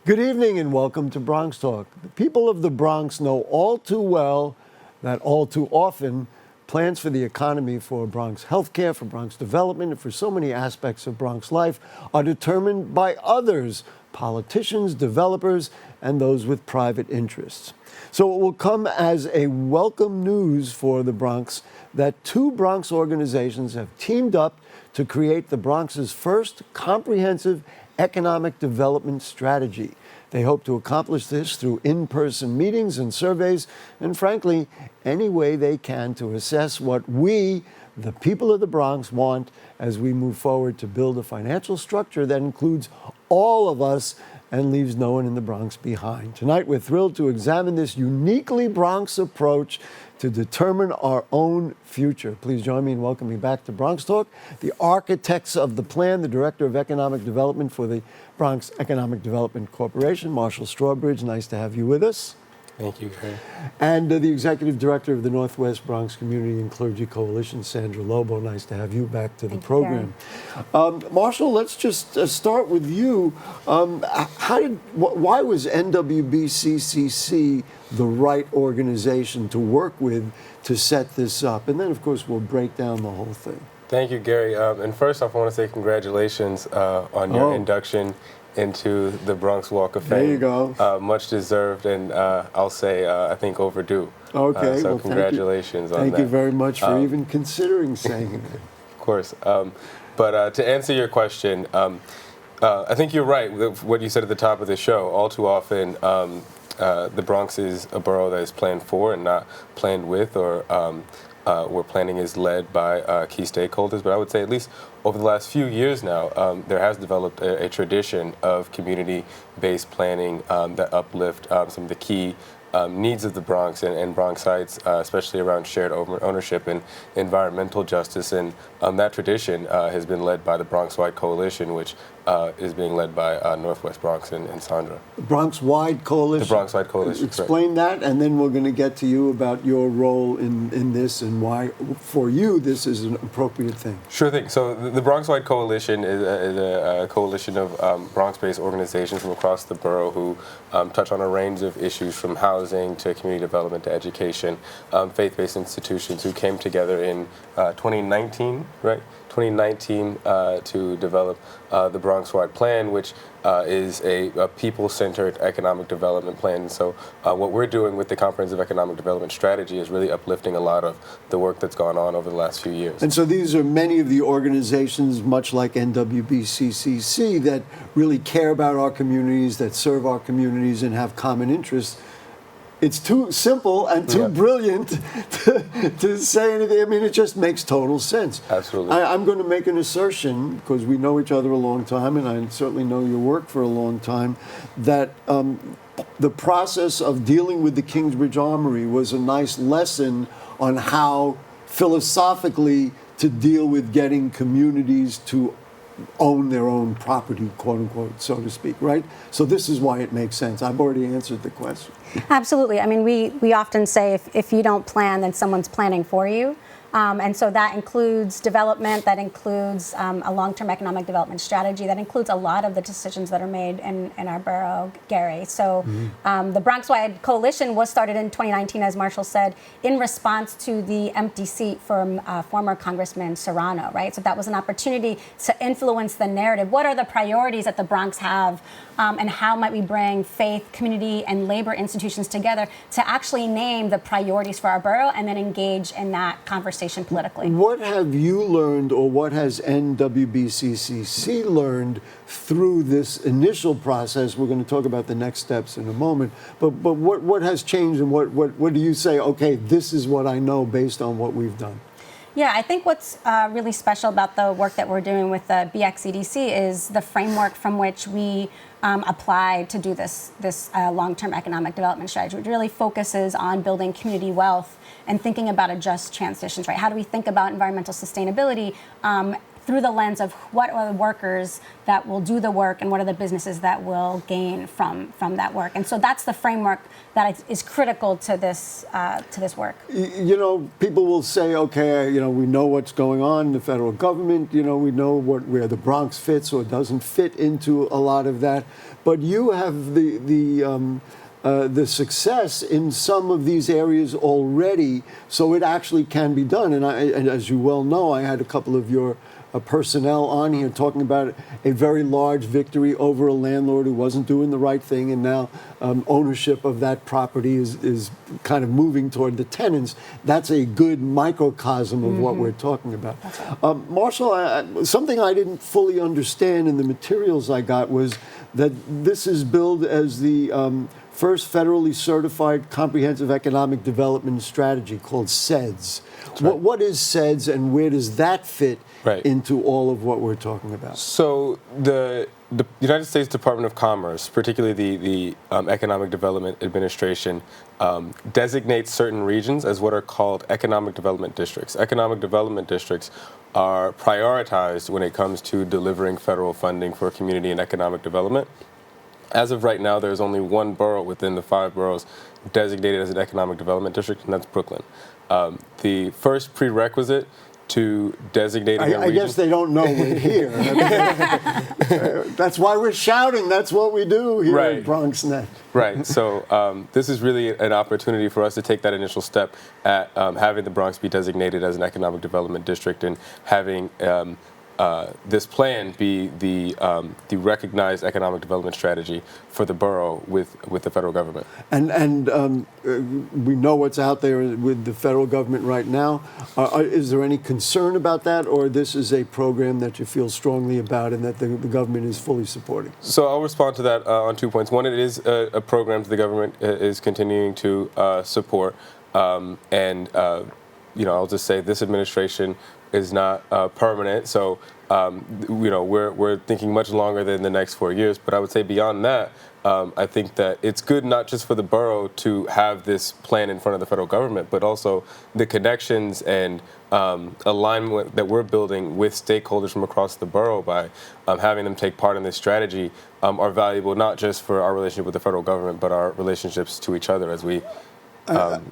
Good evening and welcome to Bronx Talk. The people of the Bronx know all too well that all too often plans for the economy, for Bronx healthcare, for Bronx development, and for so many aspects of Bronx life are determined by others, politicians, developers, and those with private interests. So it will come as a welcome news for the Bronx that two Bronx organizations have teamed up to create the Bronx's first comprehensive economic development strategy. They hope to accomplish this through in-person meetings and surveys, and frankly, any way they can to assess what we, the people of the Bronx, want as we move forward to build a financial structure that includes all of us and leaves no one in the Bronx behind. Tonight, we're thrilled to examine this uniquely Bronx approach to determine our own future. Please join me in welcoming back to Bronx Talk the architects of the plan, the Director of Economic Development for the Bronx Economic Development Corporation, Marshall Strawbridge. Nice to have you with us. Thank you, Gary. And the Executive Director of the Northwest Bronx Community and Clergy Coalition, Sandra Lobo. Nice to have you back to the program. Marshall, let's just start with you. Why was NWBCCC the right organization to work with to set this up? And then, of course, we'll break down the whole thing. Thank you, Gary. And first off, I want to say congratulations on your induction into the Bronx Walk of Fame. There you go. Much deserved, and I'll say, I think, overdue. Okay. So well, congratulations on that. Thank you very much for even considering saying it. Of course. But to answer your question, I think you're right with what you said at the top of the show. All too often, the Bronx is a borough that is planned for and not planned with, or where planning is led by key stakeholders. But I would say at least over the last few years now, there has developed a tradition of community-based planning that uplift some of the key needs of the Bronx and Bronxites, especially around shared ownership and environmental justice. And that tradition has been led by the Bronx-wide coalition, which is being led by Northwest Bronx and Sandra. The Bronx-wide coalition? The Bronx-wide coalition. Explain that, and then we're going to get to you about your role in this and why, for you, this is an appropriate thing. Sure thing. So the Bronx-wide coalition is a coalition of Bronx-based organizations from across the borough who touch on a range of issues, from housing to community development to education, faith-based institutions who came together in 2019, right? 2019 to develop the Bronx-wide plan, which is a people-centered economic development plan. So what we're doing with the Comprehensive Economic Development Strategy is really uplifting a lot of the work that's gone on over the last few years. And so these are many of the organizations, much like NWBCCC, that really care about our communities, that serve our communities and have common interests. It's too simple and too brilliant to say anything. I mean, it just makes total sense. Absolutely. I'm going to make an assertion, because we know each other a long time, and I certainly know your work for a long time, that the process of dealing with the Kingsbridge Armory was a nice lesson on how philosophically to deal with getting communities to own their own property, quote unquote, so to speak, right? So this is why it makes sense. I've already answered the question. Absolutely. I mean, we often say if you don't plan, then someone's planning for you. And so that includes development, that includes a long-term economic development strategy, that includes a lot of the decisions that are made in our borough, Gary. So the Bronx-wide coalition was started in 2019, as Marshall said, in response to the empty seat from former Congressman Serrano, right? So that was an opportunity to influence the narrative. What are the priorities that the Bronx have, and how might we bring faith, community, and labor institutions together to actually name the priorities for our borough and then engage in that conversation politically? What have you learned, or what has NWBCCC learned through this initial process? We're going to talk about the next steps in a moment, but what has changed, and what do you say, okay, this is what I know based on what we've done? Yeah, I think what's really special about the work that we're doing with the BXEDC is the framework from which we apply to do this long-term economic development strategy, which really focuses on building community wealth and thinking about a just transitions, right? How do we think about environmental sustainability through the lens of what are the workers that will do the work and what are the businesses that will gain from that work. And so that's the framework that is critical to this work. You know, people will say, okay, you know, we know what's going on in the federal government. You know, we know where the Bronx fits or doesn't fit into a lot of that. But you have the success in some of these areas already, so it actually can be done. And as you well know, I had a couple of your personnel on here talking about a very large victory over a landlord who wasn't doing the right thing, and now ownership of that property is kind of moving toward the tenants. That's a good microcosm of what we're talking about. Right. Marshall, something I didn't fully understand in the materials I got was that this is billed as the first federally certified comprehensive economic development strategy called CEDS. Right. What is CEDS, and where does that fit into all of what we're talking about? So the United States Department of Commerce, particularly the Economic Development Administration, designates certain regions as what are called economic development districts. Economic development districts are prioritized when it comes to delivering federal funding for community and economic development. As of right now, there's only one borough within the 5 boroughs designated as an economic development district, and that's Brooklyn. The first prerequisite to designating a region... I guess they don't know we're here. That's why we're shouting. That's what we do here at BronxNet. Right. So this is really an opportunity for us to take that initial step at having the Bronx be designated as an economic development district and having this plan be the recognized economic development strategy for the borough with the federal government. And we know what's out there with the federal government right now. Is there any concern about that, or this is a program that you feel strongly about and that the government is fully supporting? So I'll respond to that on 2 points. One, it is a program that the government is continuing to support, and I'll just say this administration is not permanent, so we're thinking much longer than the next 4 years. But I would say beyond that, I think that it's good not just for the borough to have this plan in front of the federal government, but also the connections and alignment that we're building with stakeholders from across the borough by having them take part in this strategy are valuable, not just for our relationship with the federal government, but our relationships to each other as we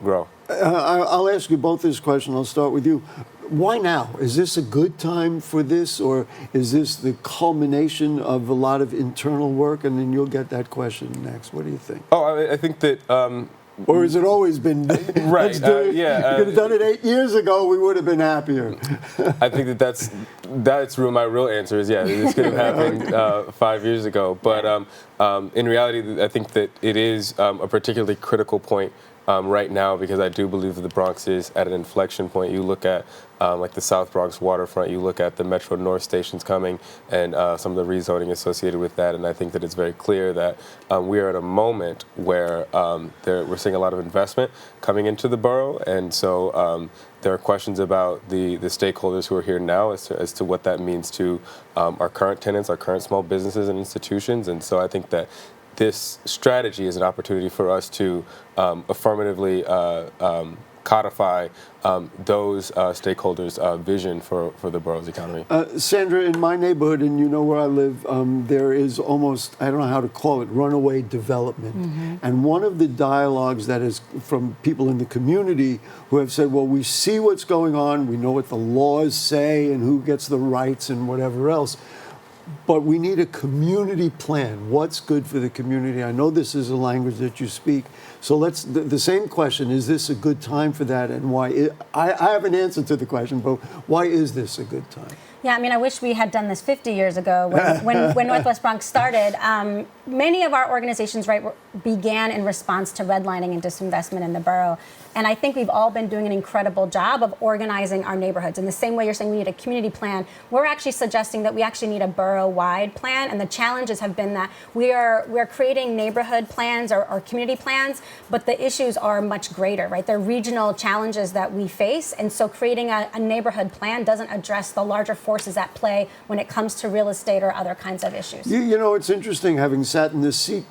grow. I'll ask you both this question. I'll start with you. Why now? Is this a good time for this, or is this the culmination of a lot of internal work? And then you'll get that question next. What do you think? Oh, I think that... or has it always been? Right. Let's do it. Yeah. You could have done it 8 years ago. We would have been happier. I think that's my real answer is, this could have happened 5 years ago. But in reality, I think that it is a particularly critical point right now, because I do believe that the Bronx is at an inflection point. You look at like the South Bronx waterfront, you look at the Metro North stations coming and some of the rezoning associated with that, and I think that it's very clear that we are at a moment where we're seeing a lot of investment coming into the borough, and so there are questions about the stakeholders who are here now as to what that means to our current tenants, our current small businesses and institutions, and so I think that this strategy is an opportunity for us to affirmatively codify those stakeholders' vision for the borough's economy. Sandra, in my neighborhood, and you know where I live, there is almost, I don't know how to call it, runaway development. Mm-hmm. And one of the dialogues that is from people in the community who have said, well, we see what's going on, we know what the laws say and who gets the rights and whatever else, but we need a community plan. What's good for the community? I know this is a language that you speak. So the same question, is this a good time for that, and why? I have an answer to the question, but why is this a good time? Yeah, I mean, I wish we had done this 50 years ago when Northwest Bronx started. Many of our organizations began in response to redlining and disinvestment in the borough. And I think we've all been doing an incredible job of organizing our neighborhoods. In the same way you're saying we need a community plan, we're actually suggesting that we actually need a borough-wide plan. And the challenges have been that we're creating neighborhood plans or community plans, but the issues are much greater, right? They're regional challenges that we face. And so creating a neighborhood plan doesn't address the larger forces at play when it comes to real estate or other kinds of issues. You know, it's interesting, having sat in this seat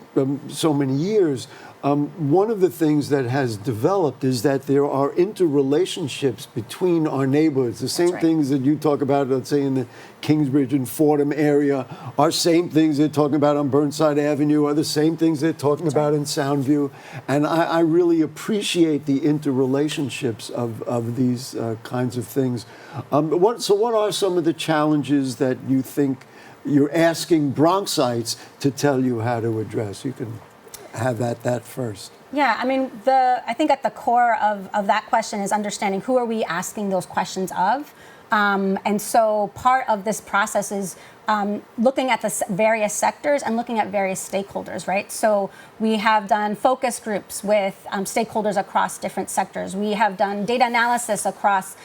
so many years, one of the things that has developed is that there are interrelationships between our neighborhoods. The same right. things that you talk about, let's say, in the Kingsbridge and Fordham area, are same things they're talking about on Burnside Avenue, are the same things they're talking about in Soundview. And I really appreciate the interrelationships of these kinds of things. So what are some of the challenges that you think you're asking Bronxites to tell you how to address? You can have that first. Yeah, I mean, I think at the core of that question is understanding who are we asking those questions of. And so part of this process is looking at the various sectors and looking at various stakeholders, right? So we have done focus groups with stakeholders across different sectors. We have done data analysis across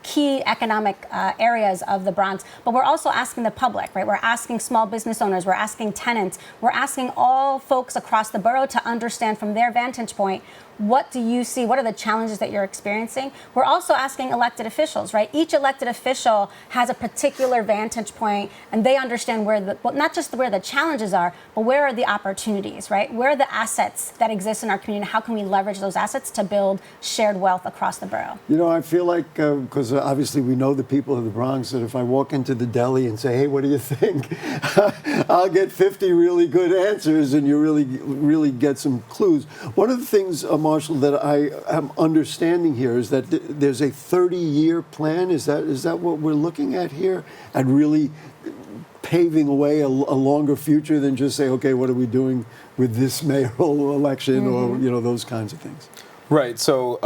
key economic areas of the Bronx, but we're also asking the public, right? We're asking small business owners, we're asking tenants, we're asking all folks across the borough to understand from their vantage point, what do you see? What are the challenges that you're experiencing? We're also asking elected officials, right? Each elected official has a particular vantage point, and they understand not just where the challenges are, but where are the opportunities, right? Where are the assets that exist in our community? How can we leverage those assets to build shared wealth across the borough? You know, I feel like, because obviously we know the people of the Bronx, that if I walk into the deli and say, hey, what do you think? I'll get 50 really good answers, and you really get some clues. One of the things, Marshall, that I am understanding here is that there's a 30-year plan. Is that what we're looking at here? And really paving away a longer future than just say, okay, what are we doing with this mayoral election, or those kinds of things? Right. So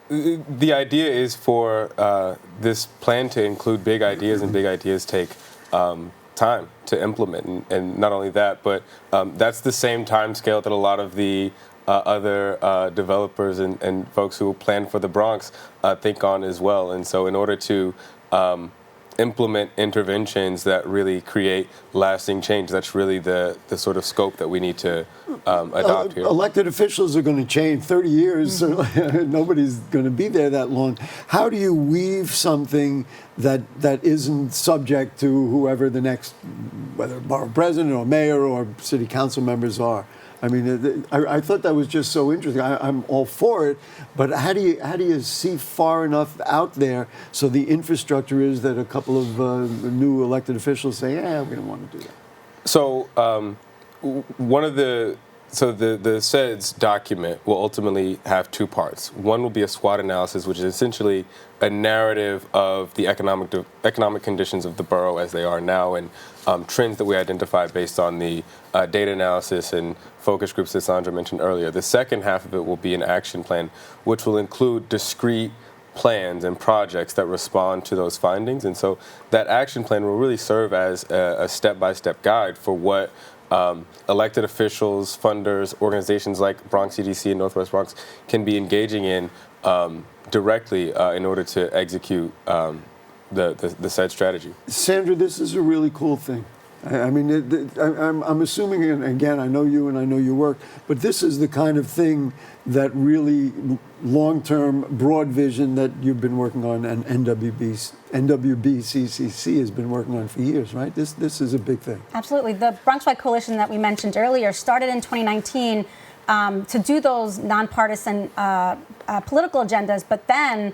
the idea is for this plan to include big ideas, and big ideas take time to implement. And not only that, but that's the same time scale that a lot of the other developers and folks who plan for the Bronx think on as well. And so in order to implement interventions that really create lasting change, that's really the sort of scope that we need to adopt here. Elected officials are going to change 30 years. Nobody's going to be there that long. How do you weave something that isn't subject to whoever the next, whether borough president or mayor or city council members are? I mean, I thought that was just so interesting. I'm all for it, but how do you see far enough out there so the infrastructure is that a couple of new elected officials say, yeah, we don't want to do that? So the SEDS document will ultimately have two parts. One will be a SWOT analysis, which is essentially a narrative of the economic conditions of the borough as they are now, and trends that we identify based on the data analysis and focus groups that Sandra mentioned earlier. The second half of it will be an action plan, which will include discrete plans and projects that respond to those findings. And so that action plan will really serve as a step-by-step guide for what elected officials, funders, organizations like BXEDC and Northwest Bronx can be engaging in directly in order to execute the said strategy. Sandra, this is a really cool thing. I mean, I'm assuming, and again, I know you and I know your work, but this is the kind of thing that really long-term, broad vision that you've been working on, and NWBCCC has been working on for years, right? This is a big thing. Absolutely. The Bronx-wide coalition that we mentioned earlier started in 2019 to do those nonpartisan political agendas, but then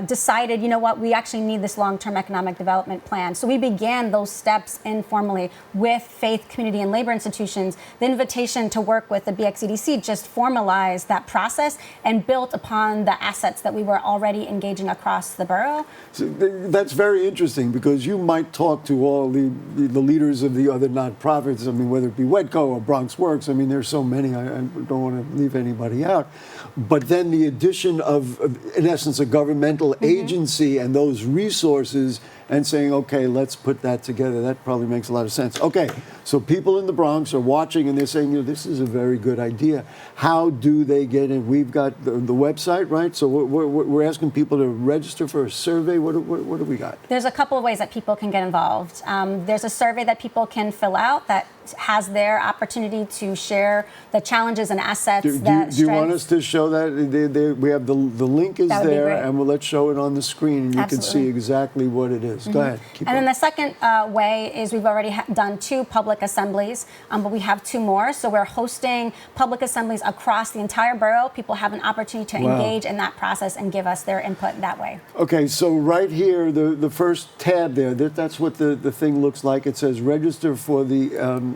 decided, you know what, we actually need this long-term economic development plan. So we began those steps informally with faith, community, and labor institutions. The invitation to work with the BXEDC just formalized that process and built upon the assets that we were already engaging across the borough. So that's very interesting, because you might talk to all the leaders of the other nonprofits. I mean, whether it be WEDCO or Bronx Works. I mean, there's so many. I don't want to leave anybody out. But then the addition of in essence, a governmental agency and those resources, and saying, okay, let's put that together. That probably makes a lot of sense. Okay, so people in the Bronx are watching and they're saying, you know, this is a very good idea. How do they get in? We've got the website, right? So we're asking people to register for a survey. What do we got? There's a couple of ways that people can get involved. There's a survey that people can fill out that has their opportunity to share the challenges and assets do you want us to show that? We have the link is there, and let's show it on the screen, and you can see exactly what it is. this. Go ahead. Keep And then going. the second way is we've already done 2 public assemblies, but we have 2 more. So we're hosting public assemblies across the entire borough. People have an opportunity to engage in that process and give us their input that way. Okay, so right here, the first tab there, that's what the thing looks like. It says register for the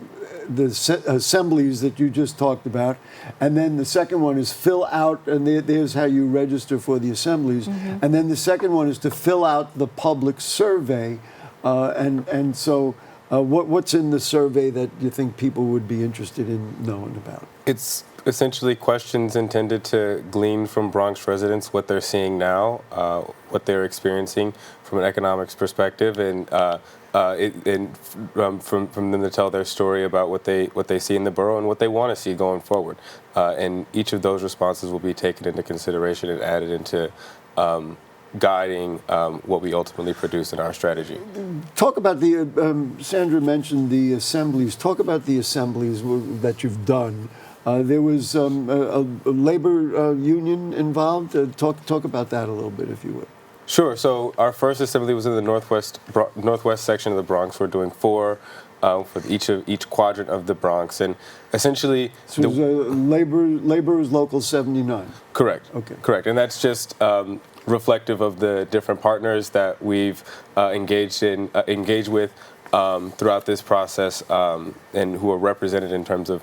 assemblies that you just talked about. And then the second one is fill out, and there's how you register for the assemblies. And then the second one is to fill out the public survey. So what's in the survey that you think people would be interested in knowing about? It's essentially questions intended to glean from Bronx residents what they're seeing now, what they're experiencing from an economics perspective, and from them to tell their story about what they see in the borough and what they want to see going forward. And each of those responses will be taken into consideration and added into guiding what we ultimately produce in our strategy. Talk about Sandra mentioned the assemblies. Talk about the assemblies that you've done. There was a labor union involved. Talk about that a little bit, if you would. Sure. So our first assembly was in the northwest section of the Bronx. We're doing 4 for each quadrant of the Bronx, and essentially, so labor is local 79. Correct. Okay. Correct, and that's just reflective of the different partners that we've engaged with throughout this process, and who are represented in terms of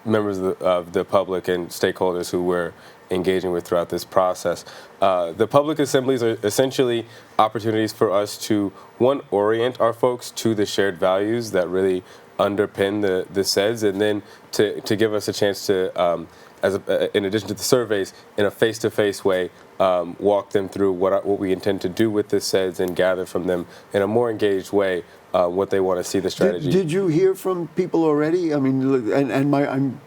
members of the public and stakeholders who we're engaging with throughout this process. The public assemblies are essentially opportunities for us to, one, orient our folks to the shared values that really underpin the SEDS, and then to give us a chance to, in addition to the surveys, in a face-to-face way, walk them through what we intend to do with the SEDS and gather from them in a more engaged way what they want to see the strategy. Did you hear from people already? I mean, and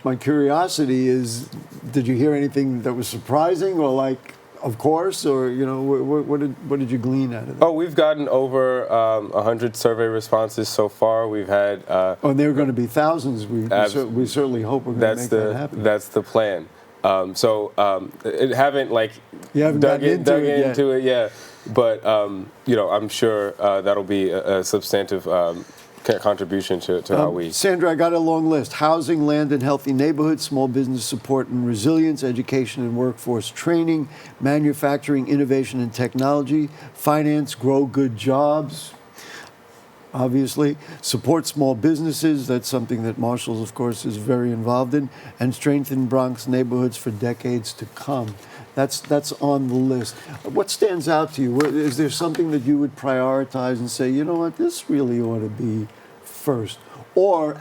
my curiosity is, did you hear anything that was surprising, or like, of course, or what did you glean out of that? Oh, we've gotten over 100 survey responses so far. We've had. And there are going to be thousands. We certainly hope we're going to make that happen. That's the plan. It haven't dug into it yet, but I'm sure that'll be a substantive contribution to how we. Sandra, I got a long list: housing, land and healthy neighborhoods, small business support and resilience, education and workforce training, manufacturing, innovation and technology, finance, grow good jobs. Obviously, support small businesses. That's something that Marshall's, of course, is very involved in, and strengthen Bronx neighborhoods for decades to come. That's on the list. What stands out to you? Is there something that you would prioritize and say, you know what, this really ought to be first? Or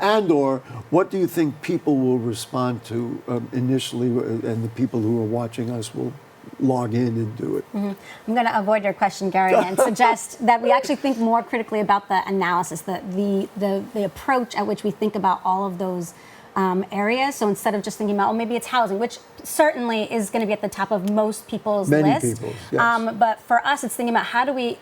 what do you think people will respond to initially, and the people who are watching us will log in and do it? I'm going to avoid your question, Gary, and suggest that we actually think more critically about the analysis, the approach at which we think about all of those areas. So instead of just thinking about, maybe it's housing, which certainly is going to be at the top of most people's list. Many people's, yes. But for us, it's thinking about how do we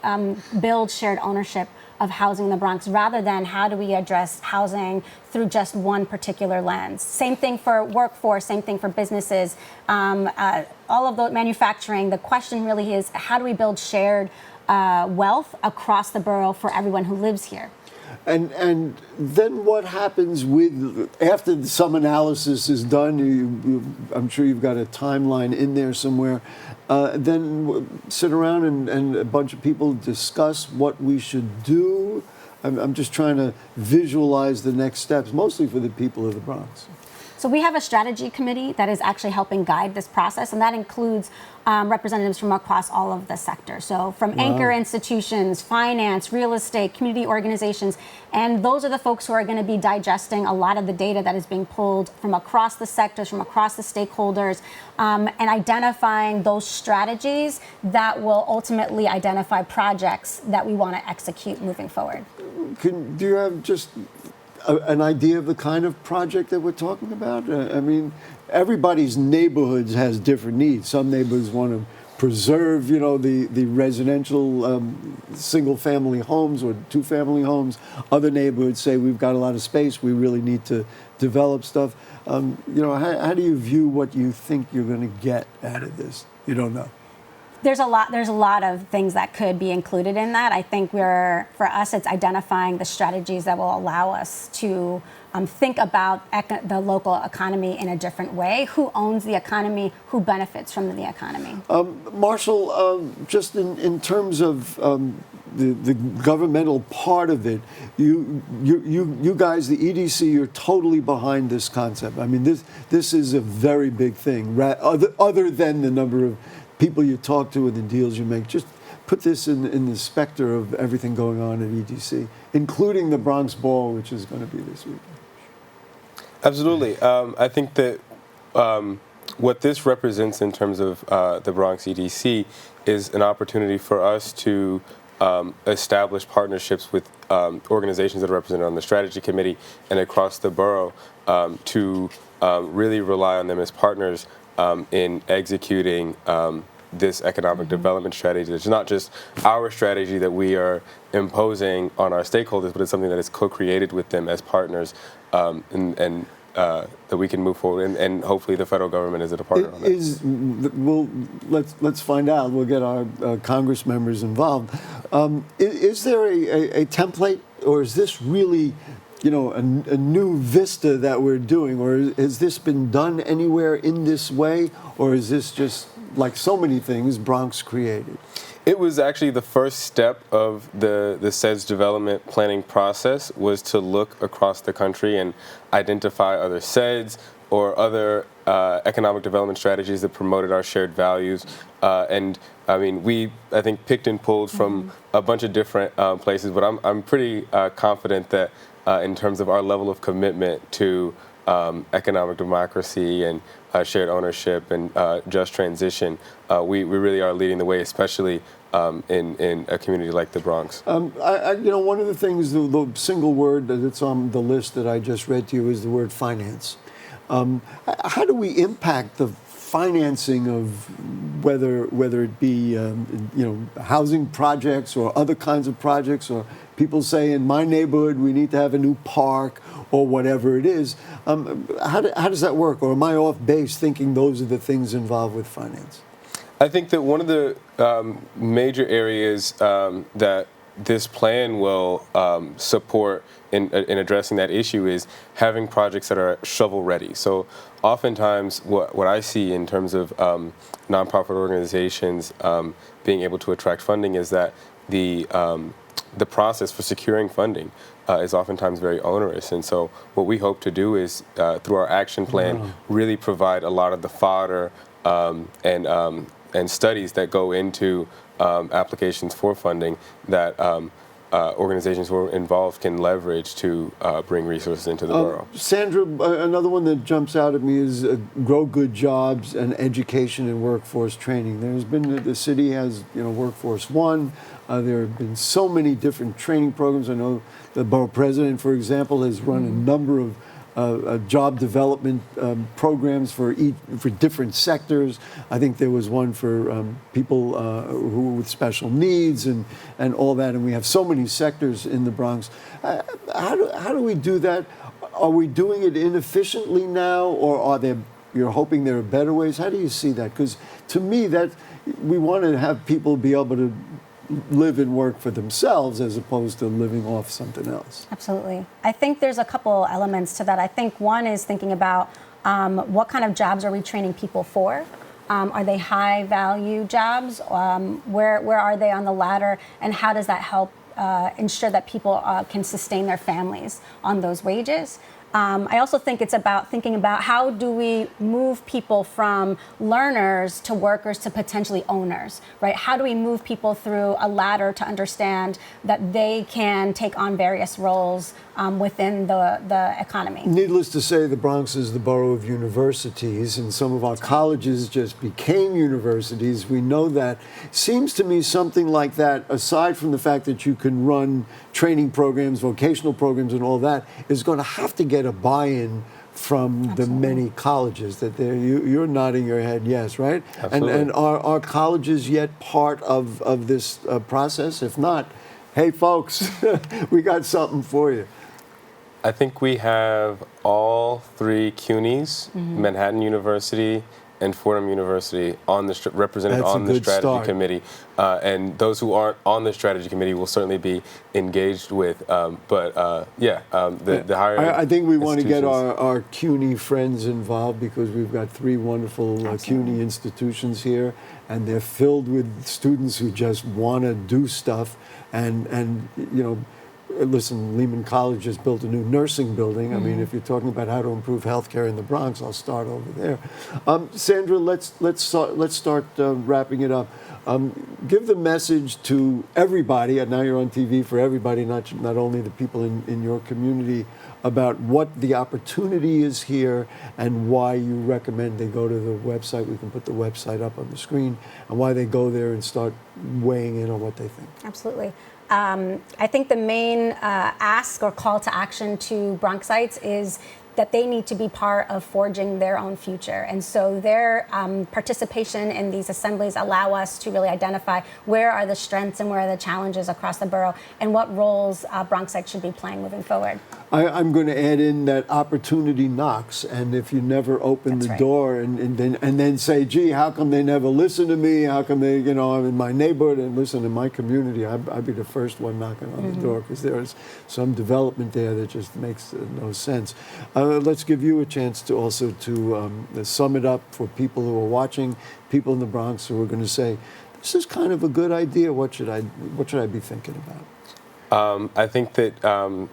build shared ownership of housing in the Bronx, rather than how do we address housing through just one particular lens. Same thing for workforce, same thing for businesses, all of the manufacturing. The question really is, how do we build shared wealth across the borough for everyone who lives here? And then what happens after some analysis is done? I'm sure you've got a timeline in there somewhere. Then sit around and a bunch of people discuss what we should do. I'm just trying to visualize the next steps, mostly for the people of the Bronx. So we have a strategy committee that is actually helping guide this process, and that includes representatives from across all of the sectors. So from anchor institutions, finance, real estate, community organizations, and those are the folks who are going to be digesting a lot of the data that is being pulled from across the sectors, from across the stakeholders, and identifying those strategies that will ultimately identify projects that we want to execute moving forward. Do you have just an idea of the kind of project that we're talking about? I mean, everybody's neighborhoods has different needs. Some neighborhoods want to preserve, the residential single-family homes or two-family homes. Other neighborhoods say we've got a lot of space. We really need to develop stuff. How do you view what you think you're going to get out of this? You don't know. There's a lot of things that could be included in that. I think for us, it's identifying the strategies that will allow us to think about the local economy in a different way. Who owns the economy? Who benefits from the economy? Marshall, just in terms of the governmental part of it, you guys, the EDC, you're totally behind this concept. I mean, this is a very big thing. Other than the number of people you talk to and the deals you make, just put this in the specter of everything going on at EDC, including the Bronx Ball, which is going to be this week. Absolutely. I think that what this represents in terms of the Bronx EDC is an opportunity for us to establish partnerships with organizations that are represented on the strategy committee and across the borough to really rely on them as partners in executing this economic development strategy. It's not just our strategy that we are imposing on our stakeholders, but it's something that is co-created with them as partners, and that we can move forward. And hopefully, the federal government is a partner on that. Well, let's find out. We'll get our Congress members involved. Is there a template, or is this really, a new vista that we're doing, or has this been done anywhere in this way, or is this just, like so many things, Bronx created? It was actually the first step of the SEDS development planning process, was to look across the country and identify other SEDS or other economic development strategies that promoted our shared values. And I mean, I think picked and pulled from a bunch of different places, but I'm pretty confident that in terms of our level of commitment to economic democracy and shared ownership and just transition, we really are leading the way, especially in a community like the Bronx. One of the things, the single word that's on the list that I just read to you is the word finance. How do we impact the financing of whether it be housing projects or other kinds of projects, or people say in my neighborhood we need to have a new park or whatever it is? How does that work? Or am I off base thinking those are the things involved with finance? I think that one of the major areas that this plan will support in addressing that issue is having projects that are shovel ready. So oftentimes what I see in terms of nonprofit organizations being able to attract funding is that the process for securing funding is oftentimes very onerous. And so what we hope to do is, through our action plan, really provide a lot of the fodder and studies that go into applications for funding that organizations who are involved can leverage to bring resources into the borough. Sandra, another one that jumps out at me is grow good jobs and education and workforce training. There's been, the city has, Workforce One. There have been so many different training programs. I know the borough president, for example, has run a number of job development programs for different sectors. I think there was one for people who with special needs and all that. And we have so many sectors in the Bronx. How do we do that? Are we doing it inefficiently now, or you're hoping there are better ways? How do you see that? Because to me, that we want to have people be able to live and work for themselves as opposed to living off something else. Absolutely. I think there's a couple elements to that. I think one is thinking about what kind of jobs are we training people for? Are they high value jobs? Where are they on the ladder? And how does that help ensure that people can sustain their families on those wages? I also think it's about thinking about how do we move people from learners to workers to potentially owners, right? How do we move people through a ladder to understand that they can take on various roles within the economy? Needless to say, the Bronx is the borough of universities, and some of our colleges just became universities. We know that. Seems to me something like that, aside from the fact that you can run training programs, vocational programs, and all that, is going to have to get a buy-in from the many colleges. That you're nodding your head yes, right? Absolutely. And are colleges yet part of this process? If not, hey folks, we got something for you. I think we have all three CUNYs, Manhattan University and Fordham University on the represented That's a on the good strategy start. committee, and those who aren't on the strategy committee will certainly be engaged with. The higher I think we want to get institutions. our CUNY friends involved because we've got 3 wonderful CUNY institutions here, and they're filled with students who just want to do stuff. And you know, listen, Lehman College just built a new nursing building. I mean, if you're talking about how to improve healthcare in the Bronx, I'll start over there. Sandra, let's start wrapping it up. Give the message to everybody, and now you're on TV for everybody, not only the people in your community, about what the opportunity is here and why you recommend they go to the website. We can put the website up on the screen, and why they go there and start weighing in on what they think. Absolutely. I think the main ask or call to action to Bronxites is that they need to be part of forging their own future. And so their participation in these assemblies allow us to really identify where are the strengths and where are the challenges across the borough and what roles Bronxites should be playing moving forward. I'm going to add in that opportunity knocks, and if you never open That's the right. door and then say, gee, how come they never listen to me? How come they, I'm in my neighborhood and listen in my community? I'd be the first one knocking on the door because there's some development there that just makes no sense. Let's give you a chance to also to sum it up for people who are watching, people in the Bronx who are going to say, this is kind of a good idea. What should I be thinking about? I think that.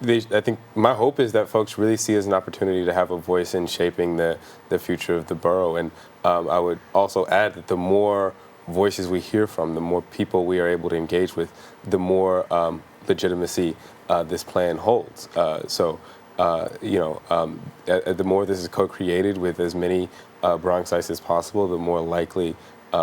I think my hope is that folks really see it as an opportunity to have a voice in shaping the future of the borough. And I would also add that the more voices we hear from, the more people we are able to engage with, the more legitimacy this plan holds. The more this is co-created with as many Bronxites as possible, the more likely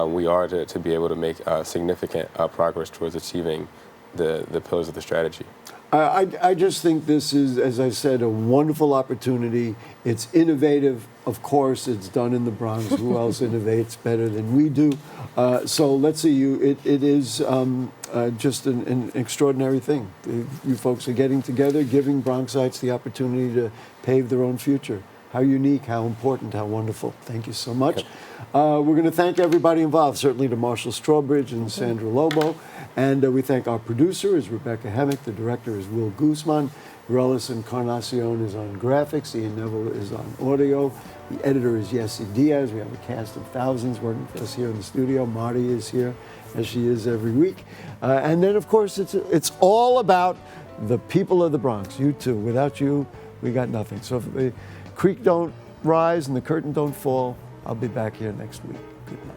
we are to be able to make significant progress towards achieving the pillars of the strategy. I just think this is, as I said, a wonderful opportunity. It's innovative. Of course, it's done in the Bronx. Who else innovates better than we do? So let's see. It is just an extraordinary thing. You folks are getting together, giving Bronxites the opportunity to pave their own future. How unique, how important, how wonderful. Thank you so much. We're going to thank everybody involved, certainly to Marshall Strawbridge and Sandra Lobo. And we thank our producer is Rebecca Hemmick. The director is Will Guzman. Relis Encarnacion is on graphics. Ian Neville is on audio. The editor is Yessi Diaz. We have a cast of thousands working for us here in the studio. Marty is here, as she is every week. And then, of course, it's all about the people of the Bronx. You too. Without you, we got nothing. So if the creek don't rise and the curtain don't fall, I'll be back here next week. Good night.